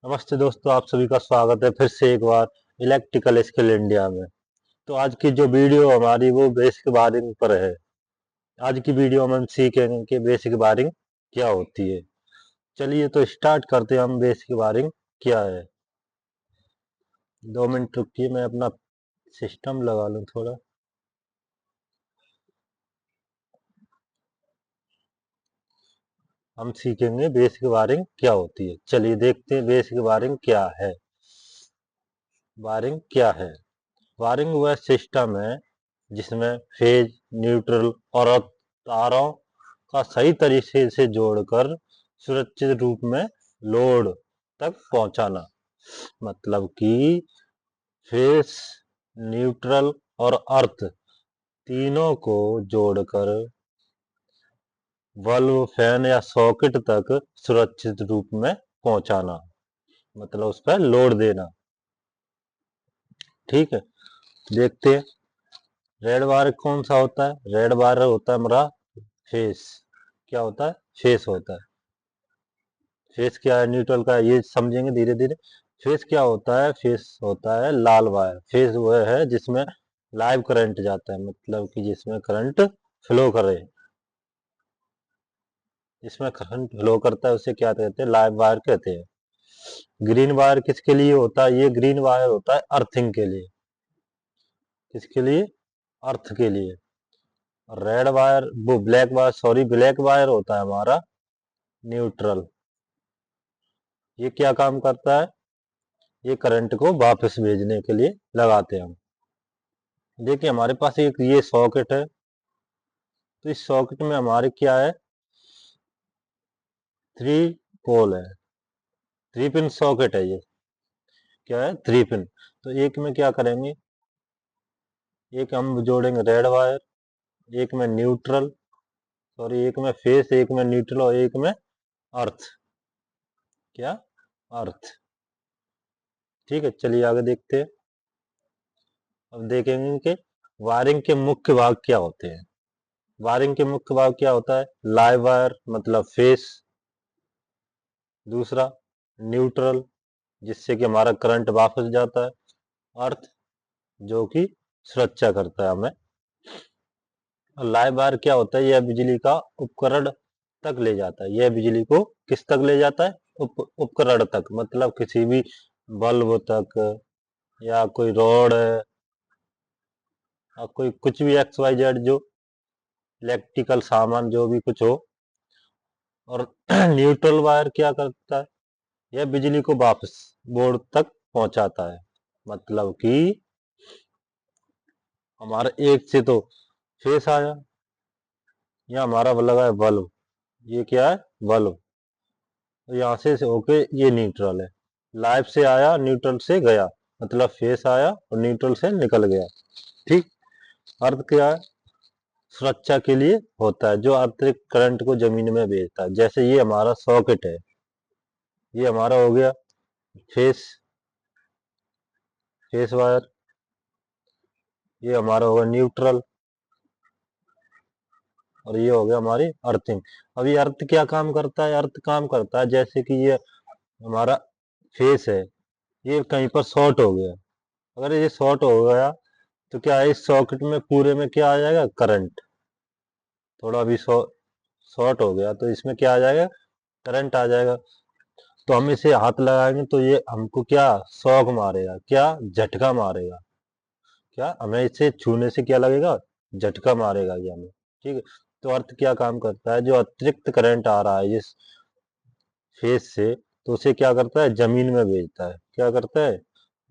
नमस्ते दोस्तों, आप सभी का स्वागत है फिर से एक बार इलेक्ट्रिकल स्किल इंडिया में। तो आज की जो वीडियो हमारी वो बेसिक वायरिंग पर है। आज की वीडियो में हम सीखेंगे कि बेसिक वायरिंग क्या होती है। चलिए तो स्टार्ट करते हैं हम। बेसिक वायरिंग क्या है। 2 मिनट रुकिए, मैं अपना सिस्टम लगा लूँ थोड़ा। हम सीखेंगे बेसिक वायरिंग क्या होती है। चलिए देखते हैं बेसिक वायरिंग क्या है। वायरिंग क्या है। वायरिंग वह सिस्टम है जिसमें फेज, न्यूट्रल और तारों का सही तरीके से जोड़कर सुरक्षित रूप में लोड तक पहुंचाना। मतलब कि फेस, न्यूट्रल और अर्थ तीनों को जोड़कर बल्ब, फैन या सॉकेट तक सुरक्षित रूप में पहुंचाना। मतलब उस पर लोड देना। ठीक है, देखते हैं। रेड वायर कौन सा होता है। रेड वायर होता है हमारा फेस। क्या होता है? फेस होता है। फेस क्या है, न्यूट्रल का है, ये समझेंगे धीरे धीरे। फेस क्या होता है? फेस होता है लाल वायर। फेस वो है जिसमें लाइव करंट जाता है, मतलब कि जिसमें करंट फ्लो करे। जिसमें करंट फ्लो करता है उसे क्या कहते हैं? लाइव वायर कहते हैं। ग्रीन वायर किसके लिए होता है? ये ग्रीन वायर होता है अर्थिंग के लिए। किसके लिए? अर्थ के लिए। रेड वायर, वो black wire, sorry, black wire होता है हमारा न्यूट्रल। ये क्या काम करता है? ये करंट को वापस भेजने के लिए लगाते हैं हम। देखिए हमारे पास एक ये सॉकेट है। तो इस सॉकेट में हमारे क्या है? 3 पोल है। 3 पिन सॉकेट है ये। क्या है? 3 पिन। तो एक में क्या करेंगे? एक हम जोड़ेंगे रेड वायर, एक में न्यूट्रल, सॉरी, एक में फेस, एक में न्यूट्रल और एक में अर्थ। क्या? अर्थ। ठीक है, चलिए आगे देखते हैं। अब देखेंगे कि वायरिंग के मुख्य भाग क्या होते हैं। वायरिंग के मुख्य भाग क्या होता है? लाइव वायर मतलब फेस। दूसरा न्यूट्रल, जिससे कि हमारा करंट वापस जाता है। अर्थ, जो कि सुरक्षा करता है हमें। और लाइव वायर क्या होता है? यह बिजली का उपकरण तक ले जाता है। यह बिजली को किस तक ले जाता है? उपकरण तक, मतलब किसी भी बल्ब तक, या कोई रॉड है, या कोई कुछ भी एक्स वाई जेड, जो इलेक्ट्रिकल सामान जो भी कुछ हो। और न्यूट्रल वायर क्या करता है? यह बिजली को वापस बोर्ड तक पहुंचाता है। मतलब कि हमारा एक से तो फेस आया, या हमारा लगा है बल्ब। ये क्या है? बल्ब। तो यहाँ से होके ये न्यूट्रल है। लाइव से आया, न्यूट्रल से गया, मतलब फेस आया और न्यूट्रल से निकल गया। ठीक। अर्थ क्या है? सुरक्षा के लिए होता है, जो अतिरिक्त करंट को जमीन में भेजता है। जैसे ये हमारा सॉकेट है, ये हमारा हो गया फेस, फेस वायर। ये हमारा होगा न्यूट्रल, और ये हो गया हमारी अर्थिंग। अब ये अर्थ क्या काम करता है? अर्थ काम करता है जैसे कि ये हमारा फेस है, ये कहीं पर शॉर्ट हो गया। अगर ये शॉर्ट हो गया तो क्या है? इस सॉकेट में पूरे में क्या आ जाएगा? करंट। थोड़ा भी शॉर्ट हो गया तो इसमें क्या आ जाएगा? करंट आ जाएगा। तो हम इसे हाथ लगाएंगे तो ये हमको क्या शॉक मारेगा? क्या झटका मारेगा? क्या हमें इसे छूने से क्या लगेगा? झटका मारेगा ये हमें। ठीक है। तो अर्थ क्या काम करता है? जो अतिरिक्त करंट आ रहा है जिस फेस से, तो उसे क्या करता है? जमीन में भेजता है। क्या करता है?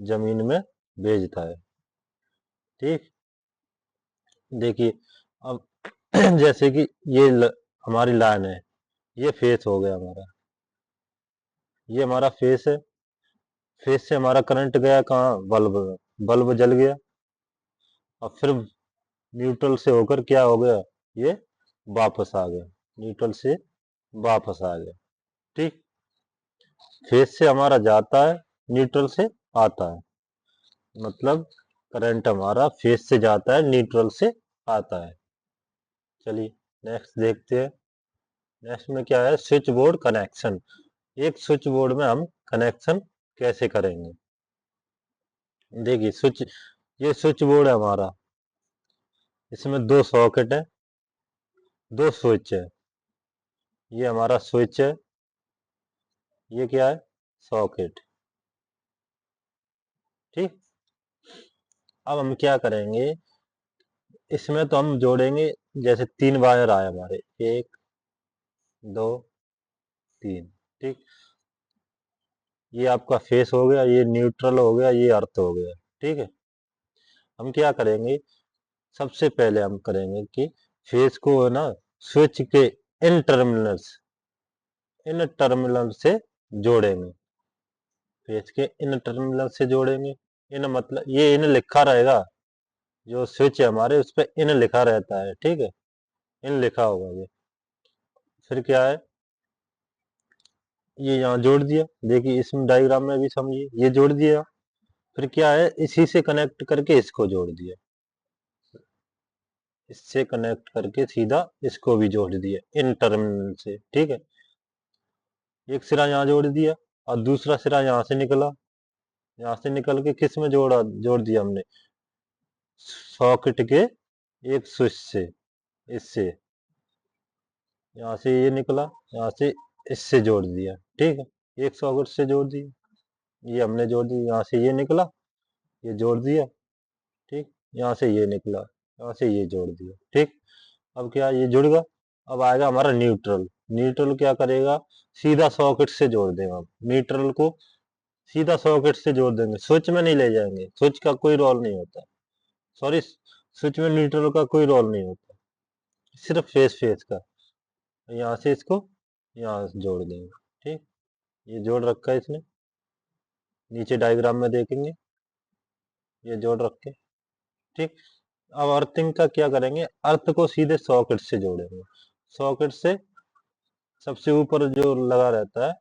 जमीन में भेजता है। ठीक। देखिए अब जैसे कि ये हमारी लाइन है, ये फेस हो गया हमारा। ये हमारा फेस है। फेस से हमारा करंट गया कहाँ? बल्ब में। बल्ब जल गया। और फिर न्यूट्रल से होकर क्या हो गया? ये वापस आ गया। न्यूट्रल से वापस आ गया। ठीक। फेस से हमारा जाता है, न्यूट्रल से आता है। मतलब करंट हमारा फेस से जाता है, न्यूट्रल से आता है। चलिए नेक्स्ट देखते हैं। नेक्स्ट में क्या है? Switch board connection. एक स्विच बोर्ड में हम कनेक्शन कैसे करेंगे। देखिए ये स्विच बोर्ड है हमारा, इसमें दो सॉकेट है, दो स्विच है। ये हमारा स्विच है, ये क्या है, सॉकेट। ठीक। अब हम क्या करेंगे, इसमें तो हम जोड़ेंगे, जैसे 3 वायर आए हमारे, 1 2 3। ठीक। ये आपका फेस हो गया, ये न्यूट्रल हो गया, ये अर्थ हो गया। ठीक है। हम क्या करेंगे, सबसे पहले हम करेंगे कि फेस को है ना, स्विच के इन टर्मिनल से जोड़ेंगे। फेस के इन टर्मिनल से जोड़ेंगे। इन मतलब ये इन लिखा रहेगा, जो स्विच है हमारे उस पर इन लिखा रहता है। ठीक है, इन लिखा होगा ये। फिर क्या है, ये यहाँ जोड़ दिया। देखिए इसमें डायग्राम में भी समझिए, ये जोड़ दिया। फिर क्या है, इसी से कनेक्ट करके इसको जोड़ दिया, इससे कनेक्ट करके सीधा इसको भी जोड़ दिया इन टर्मिनल से। ठीक है, एक सिरा यहाँ जोड़ दिया और दूसरा सिरा यहाँ से निकला, यहाँ से निकल के किस में जोड़ दिया हमने, सॉकेट के एक स्विच से। इससे यहाँ से ये निकला, यहाँ से इससे जोड़ दिया। ठीक है, एक सॉकेट से जोड़ दिया, ये हमने जोड़ दिया। यहाँ से ये निकला, ये जोड़ दिया। ठीक, यहाँ से ये निकला, यहाँ से ये जोड़ दिया। ठीक। अब क्या, ये जुड़ गया। अब आएगा हमारा न्यूट्रल। न्यूट्रल क्या करेगा, सीधा सॉकेट से जोड़ देगा। हम न्यूट्रल को सीधा सॉकेट से जोड़ देंगे, स्विच में नहीं ले जाएंगे, स्विच का कोई रोल नहीं होता। सॉरी, स्विच में न्यूट्रल का कोई रोल नहीं होता, सिर्फ फेस फेस का। यहाँ से इसको यहाँ से जोड़ देंगे। ठीक, ये जोड़ रखा है इसने, नीचे डायग्राम में देखेंगे, ये जोड़ रखे। ठीक। अब अर्थिंग का क्या करेंगे, अर्थ को सीधे सॉकेट से जोड़ेंगे। सॉकेट से सबसे ऊपर जो लगा रहता है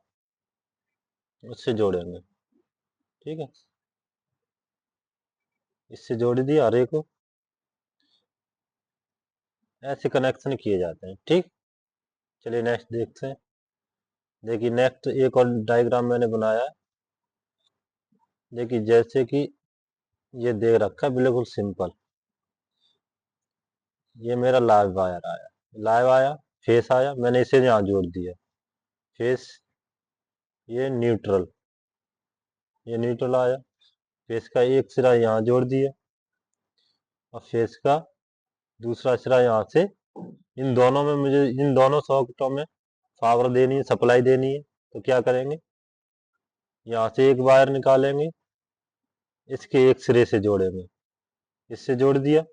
उससे जोड़ेंगे। ठीक है, इससे जोड़ दिया हरे को, ऐसे कनेक्शन किए जाते हैं। ठीक। चलिए नेक्स्ट देखते हैं। देखिए नेक्स्ट एक और डायग्राम मैंने बनाया है। देखिए जैसे कि ये दे रखा है, बिल्कुल सिंपल। ये मेरा लाइव वायर आया, लाइव आया, फेस आया, मैंने इसे यहाँ जोड़ दिया। फेस, ये न्यूट्रल, ये न्यूट्रल आया। फेस का एक सिरा यहाँ जोड़ दिया और फेस का दूसरा सिरा यहाँ से। इन दोनों में मुझे, इन दोनों सॉकेटों में पावर देनी है, सप्लाई देनी है। तो क्या करेंगे, यहाँ से एक वायर निकालेंगे, इसके एक सिरे से जोड़ेंगे, इससे जोड़ दिया।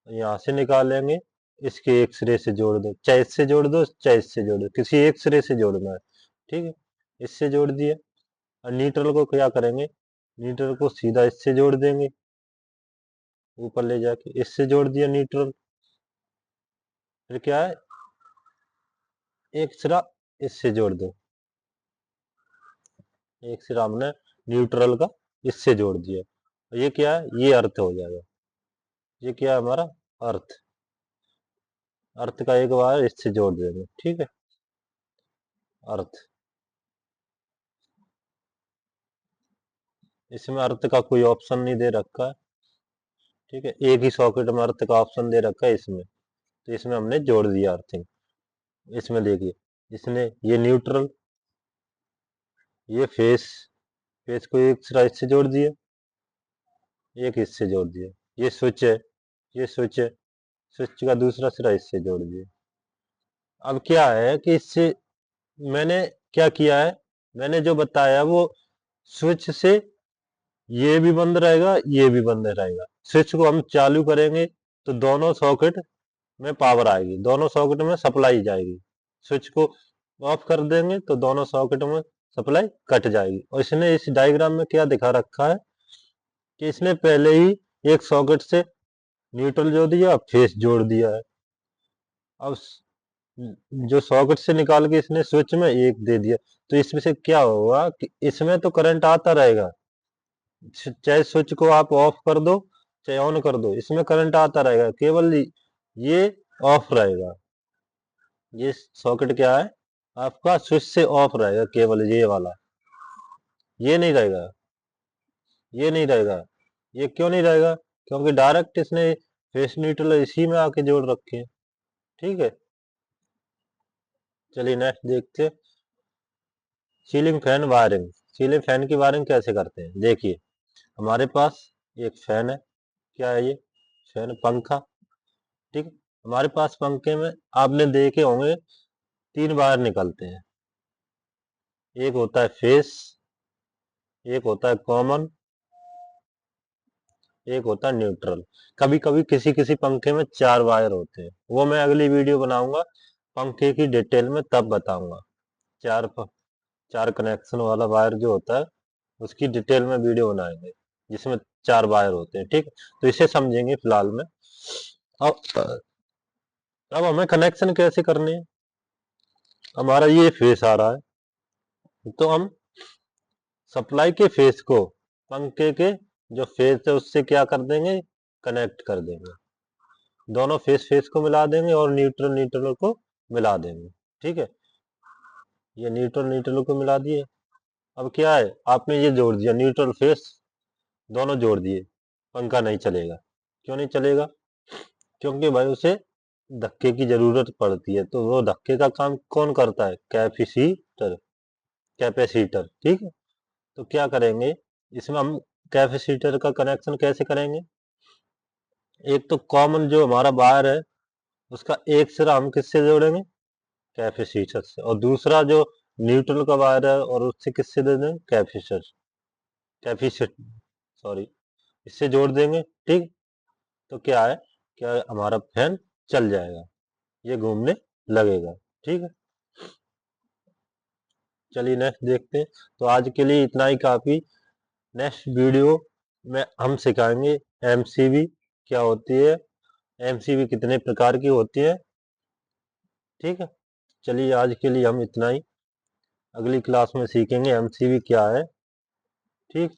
यहाँ से निकालेंगे, इसके एक सिरे से जोड़ दो, चाहे इससे जोड़ दो चाहे इससे जोड़ दो, किसी एक सिरे से जोड़ना है। ठीक है, इससे जोड़ दिया। और न्यूट्रल को क्या करेंगे, न्यूट्रल को सीधा इससे जोड़ देंगे, ऊपर ले जाके इससे जोड़ दिया न्यूट्रल। फिर क्या है, एक सिरा इससे जोड़ दो, एक सिरा हमने न्यूट्रल का इससे जोड़ दिया। ये क्या है, ये अर्थ हो जाएगा। ये क्या है हमारा, अर्थ। अर्थ का एक वायर इससे जोड़ देंगे। ठीक है, अर्थ। इसमें अर्थ का कोई ऑप्शन नहीं दे रखा है। ठीक है, एक ही सॉकेट में अर्थ का ऑप्शन दे रखा है इसमें, तो इसमें हमने जोड़ दिया अर्थिंग। इसमें देखिए, इसने ये न्यूट्रल, ये फेस, फेस को एक सिरा इससे जोड़ दिया, एक इससे जोड़ दिया। ये स्विच है, ये स्विच है, स्विच का दूसरा सिरा इससे जोड़ दिया। अब क्या है कि इससे मैंने क्या किया है, मैंने जो बताया वो स्विच से ये भी बंद रहेगा, ये भी बंद रहेगा। स्विच को हम चालू करेंगे तो दोनों सॉकेट में पावर आएगी, दोनों सॉकेट में सप्लाई जाएगी। स्विच को ऑफ कर देंगे तो दोनों सॉकेट में सप्लाई कट जाएगी। और इसने इस डायग्राम में क्या दिखा रखा है कि इसने पहले ही एक सॉकेट से न्यूट्रल जोड़ दिया, फेस जोड़ दिया है। अब जो सॉकेट से निकाल के इसने स्विच में एक दे दिया, तो इसमें से क्या होगा कि इसमें तो करंट आता रहेगा, चाहे स्विच को आप ऑफ कर दो चाहे ऑन कर दो, इसमें करंट आता रहेगा, केवल ये ऑफ रहेगा। ये सॉकेट क्या है, आपका स्विच से ऑफ रहेगा केवल ये वाला, ये नहीं रहेगा, ये नहीं रहेगा। ये क्यों नहीं रहेगा? क्योंकि डायरेक्ट इसने फेस न्यूट्रल इसी में आके जोड़ रखे हैं। ठीक है, चलिए नेक्स्ट देखते हैं। Ceiling fan wiring. Ceiling fan की वायरिंग कैसे करते हैं? देखिए, हमारे पास एक फैन है। क्या है ये? फैन, पंखा। ठीक है, हमारे पास पंखे में आपने देखे होंगे 3 वायर निकलते हैं। एक होता है फेस, एक होता है कॉमन, एक होता है न्यूट्रल। कभी कभी किसी किसी पंखे में 4 वायर होते हैं, वो मैं अगली वीडियो बनाऊंगा पंखे की डिटेल में, तब बताऊंगा। चार 4 कनेक्शन वाला वायर जो होता है उसकी डिटेल में वीडियो बनाएंगे, जिसमें 4 वायर होते हैं। ठीक, तो इसे समझेंगे फिलहाल में। अब हमें कनेक्शन कैसे करने हैं? हमारा ये फेस आ रहा है, तो हम सप्लाई के फेस को पंखे के जो फेस है उससे क्या कर देंगे? कनेक्ट कर देंगे। दोनों फेस फेस को मिला देंगे और न्यूट्रल न्यूट्रल को मिला देंगे। ठीक है, ये न्यूट्रल न्यूट्रल को मिला दिए। अब क्या है, आपने ये जोड़ दिया न्यूट्रल फेस, दोनों जोड़ दिए, पंखा नहीं चलेगा। क्यों नहीं चलेगा? क्योंकि भाई उसे धक्के की जरूरत पड़ती है। तो वो धक्के का काम कौन करता है? Capacitor, capacitor. ठीक है, तो क्या करेंगे इसमें हम? कैपेसिटर का कनेक्शन कैसे करेंगे? एक तो कॉमन जो हमारा वायर है उसका एक सिरा हम किससे जोड़ेंगे? कैपेसिटर से। और दूसरा जो न्यूट्रल का वायर है और उससे किससे दे देंगे? कैपेसिटर, कैपेसिटर, सॉरी, इससे जोड़ देंगे। ठीक, तो क्या है, क्या हमारा फैन चल जाएगा, ये घूमने लगेगा। ठीक है, चलिए नेक्स्ट देखते हैं। तो आज के लिए इतना ही काफी। नेक्स्ट वीडियो में हम सिखाएंगे एमसीबी क्या होती है, एमसीबी कितने प्रकार की होती है। ठीक है, चलिए आज के लिए हम इतना ही। अगली क्लास में सीखेंगे एमसीबी क्या है। ठीक।